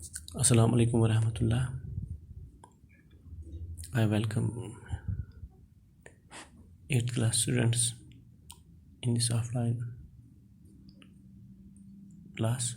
Assalamu alaikum warahmatullah. I welcome 8th class students in this offline class.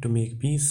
to make peace,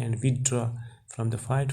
and withdraw from the fight,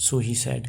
So he said,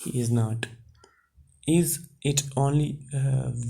he is not. Is it only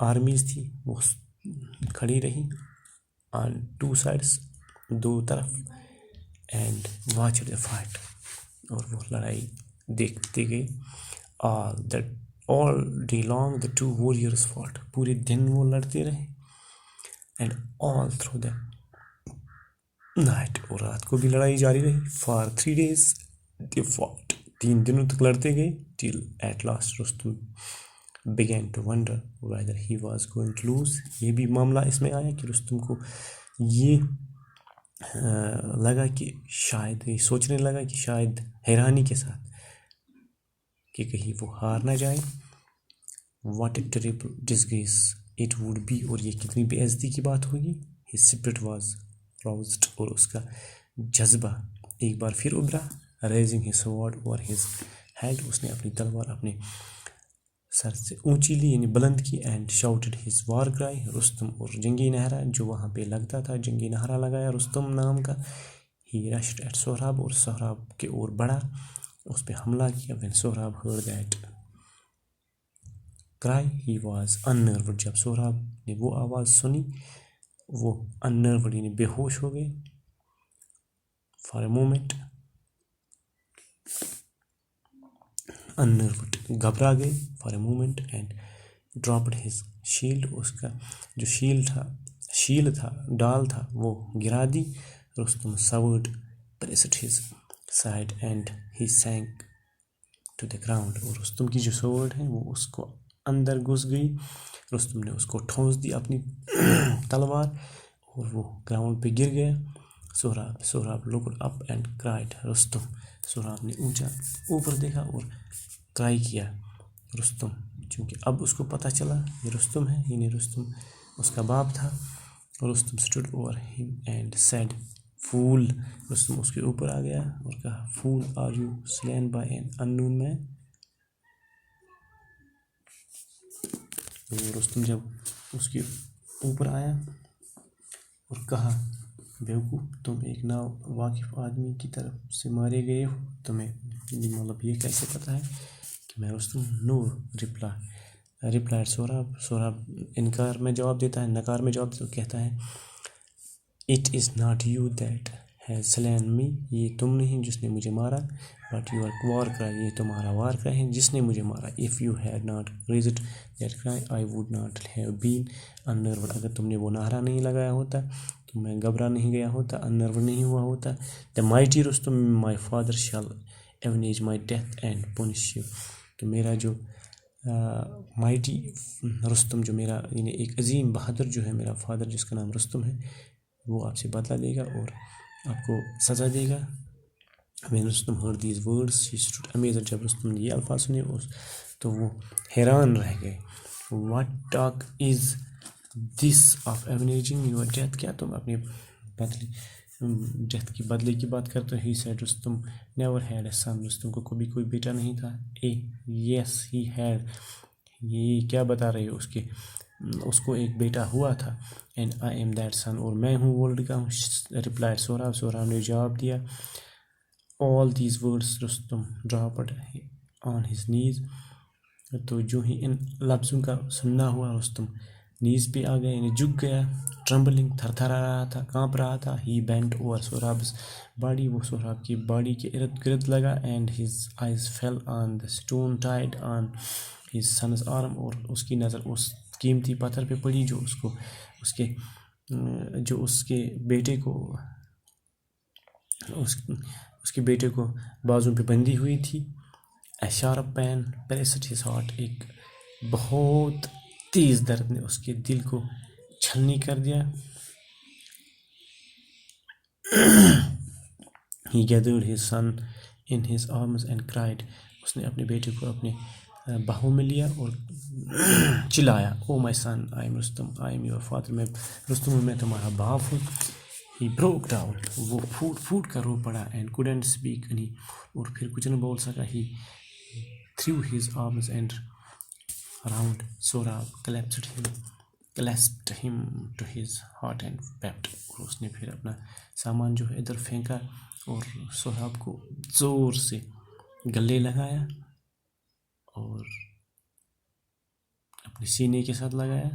armies تھی وہ کھڑی رہی on two sides, دو طرف، and watch the fight, اور وہ لڑائی دیکھتے گئے. All day long the two warriors fought, پورے دن وہ لڑتے رہے. And all through the night, اور رات کو بھی لڑائی جاری رہی. فار 3 days they fought، 3 دنوں تک لڑتے گئے. till at last Rustam began to wonder whether he was going to lose. یہ بھی معاملہ اس میں آیا کہ رستم کو یہ لگا کہ شاید، یہ سوچنے لگا کہ شاید حیرانی کے ساتھ کہ کہیں وہ ہار نہ جائے. what a terrible disgrace it would be، اور یہ کتنی بے عزتی کی بات ہوگی. his spirit was roused، اور اس کا جذبہ ایک بار پھر ابھرا. raising his sword over his head، اس نے اپنی تلوار اپنے سر سے اونچی لی یعنی بلند کی. And shouted his war cry، Rustam اور جنگی نہرا جو وہاں پہ لگتا تھا، جنگی نہرا لگایا رستم نام کا. he rushed at سہراب، اور سہراب کے اور بڑھا، اس پہ حملہ کیا. when Sohrab heard that cry he was unnerved، جب سہراب نے وہ آواز سنی وہ unnerved یعنی بے ہوش ہو گئے. for a moment unnerved گھبرا گئے. for a moment and dropped his shield، اس کا جو شیل تھا ڈال تھا وہ گرا دی. Rustam swords pressed his side and he sank to the ground، اور رستم کی جو سورڈ ہے وہ اس کو اندر گھس گئی. رستم نے اس کو ٹھونس دی اپنی تلوار اور وہ گراؤنڈ پہ گر گیا. Sohrab looked up and cried Rustam, Sohrab نے اونچا اوپر دیکھا اور کرائی کیا رستم، چونکہ اب اس کو پتہ چلا یہ رستم ہے، یعنی رستم اس کا باپ تھا. Rustam stood over him and said fool، Rustam اس کے اوپر آ گیا اور کہا fool are you slain by an unknown man. Rustam جب اس کے اوپر آیا اور کہا بیوقوف، تم ایک نا واقف آدمی کی طرف سے مارے گئے ہو، تمہیں مطلب یہ کیسے پتہ ہے کہ میں رستم. نو ریپلائڈ سہراب انکار میں جواب دیتا ہے، نکار میں جواب دیتا ہے، کہتا ہے it is not you that has slain me, یہ تم نہیں جس نے مجھے مارا. بٹ یور وار کرائے، یہ تمہارا وار کرائے ہے جس نے مجھے مارا. If you had not raised that cry I would not have been unnerved، اگر تم نے وہ نعرہ نہیں لگایا ہوتا تو میں گھبرا نہیں گیا ہوتا، unnerved نہیں ہوا ہوتا. the mighty Rustam my father shall avenge my death and punish you، تو میرا جو مائٹی رستم جو میرا یعنی ایک عظیم بہادر جو ہے میرا فادر جس کا نام رستم ہے، وہ آپ سے بدلہ لے گا اور آپ کو سزا دے گا. when Rustam heard these words he stood amazed، جب رستم نے یہ الفاظ سنے تو وہ حیران رہ گئے. what talk is this of avenging your death، کیا تم اپنے ڈیتھ کی بدلے کی بات کرتے ہو. he said Rustam never had a son، Rustam کو کبھی کوئی بیٹا نہیں تھا. yes he had، یہ کیا بتا رہے ہو، اس کو ایک بیٹا ہوا تھا. and I am that son، اور میں ہوں وہ لڑکا ہوں. replied سہراب نے جواب دیا. all these words Rustam dropped on his knees، تو جو ہی ان لفظوں کا سننا ہوا رستم نیز پہ آ گیا یعنی جھک گیا. ٹرمبلنگ تھر تھرا رہا تھا، کانپ رہا تھا. ہی بینٹ اوور سہراب's باڈی، وہ سہراب کی باڈی کے ارد گرد لگا. And his eyes fell on the stone tied on his son's arm، اور اس کی نظر اس قیمتی پتھر پہ پڑی جو اس کے بیٹے کو بازوں پہ بندھی ہوئی تھی. A sharp pain pressed his heart، ایک بہت تیز درد نے اس کے دل کو چھلنی کر دیا. He gathered his son in his arms and cried، اس نے اپنے بیٹے کو اپنے باہوں میں لیا اور چلایا. Oh my son I am Rustam I am your father، میں رستم ہوں، میں تمہارا باپ ہوں. He broke down، وہ پھوٹ کر رو پڑا. And couldn't speak any، اور پھر کچھ نہ بول سکا. He threw his arms and around Sohrab clasped him to his heart and wept، اور اس نے پھر اپنا سامان جو ہے ادھر پھینکا اور سہراب کو زور سے گلے لگایا اور اپنے سینے کے ساتھ لگایا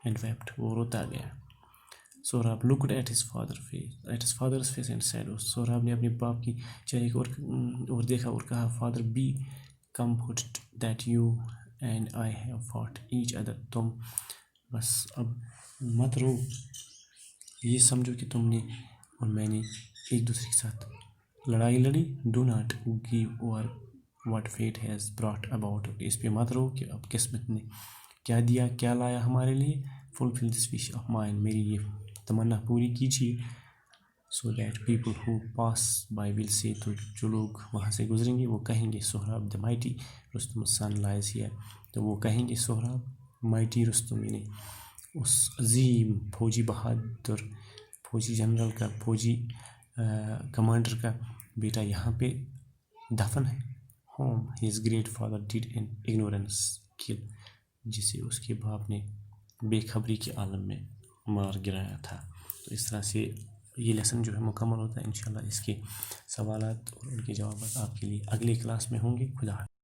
اینڈ ویپٹ، وہ روتا گیا. Sohrab looked at his father's face and said. Sohrab نے اپنے باپ کی چہرے کو اور دیکھا اور کہا father be comforted that you and I have fought each other. تم بس اب مت رو، یہ سمجھو کہ تم نے اور میں نے ایک دوسرے کے ساتھ لڑائی لڑی. Do not grieve over what fate has brought about. اس پہ مت رو کہ اب قسمت نے کیا دیا، کیا لایا ہمارے لیے. Fulfill this wish of mine. میری یہ تمنا پوری کیجیے. So that people who pass by will say. تو جو لوگ وہاں سے گزریں گے وہ کہیں گے Sohrab the mighty Rustum's son lies here. تو وہ کہیں گے سہراب mighty رستم یعنی اس عظیم فوجی بہادر فوجی جنرل کا، فوجی کمانڈر کا بیٹا یہاں پہ دفن ہے. whom his great father did in ignorance kill. جسے اس کے باپ نے بے خبری کے عالم میں مار گرایا تھا. تو اس طرح سے یہ لیسن جو ہے مکمل ہوتا ہے. انشاءاللہ اس کے سوالات اور ان کے جوابات آپ کے لیے اگلے کلاس میں ہوں گے. خدا حافظ.